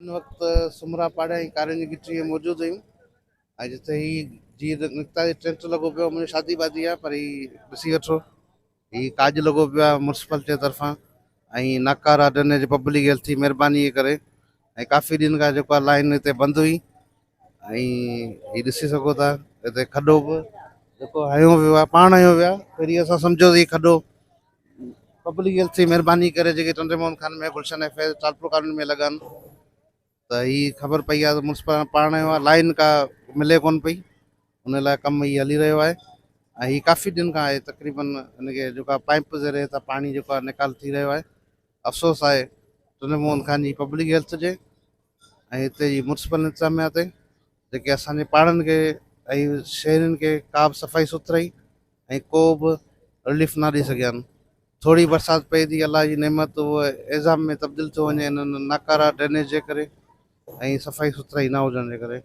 उन वक़्तु सुमरा पाड़े ऐं कारनि जी गिटी मौजूदु हुयूं ऐं जिते ही जीअं निकिता टेंट लॻो पियो मुंहिंजी शादी वादी आहे पर ही ॾिसी वठो ही काज लॻो पियो आहे म्युनिसिपल जे तरफ़ां ऐं नाकारा ड्रेनेज पब्लिक हेल्थ जी महिरबानी जे करे ऐं काफ़ी ॾींहंनि खां जेको आहे लाइन हिते बंदि हुई ऐं ही ॾिसी सघो था हिते खॾो बि जेको हयो वियो आहे पाण हयो वियो आहे पहिरीं असां सम्झोसीं खॾो पब्लिक हेल्थ जी महिरबानी करे जेके चंद्रमोहन खान में गुलशन एफ चालपुर कॉलोनी में लॻा आहिनि त ही ख़बर पई आहे त म्युनिसिपल पाण जो आहे लाइन का मिले कोन पई उन लाइ कमु हीउ हली रहियो आहे ऐं हीउ काफ़ी ॾींहंनि खां आहे तक़रीबन हिनखे जेको आहे पाइप ज़रिए त पाणी जेको आहे निकाल थी रहियो आहे अफ़सोस आहे चंद्रमोहन खान जी पब्लिक हेल्थ जे ऐं हिते जी म्युनिसिपल इंतज़ामिया ते जेके असांजे पाड़नि खे ऐं शहरनि खे का बि सफ़ाई सुथराई ऐं को बि रिलीफ न ॾेई सघिया आहिनि थोरी बरसाति पए थी अलाह जी नेमत उहो एज़ाम में तब्दील थो वञे हिननि नाकारा ड्रेनेज जे करे ऐं सफ़ाई सुथराई न हुजण जे करे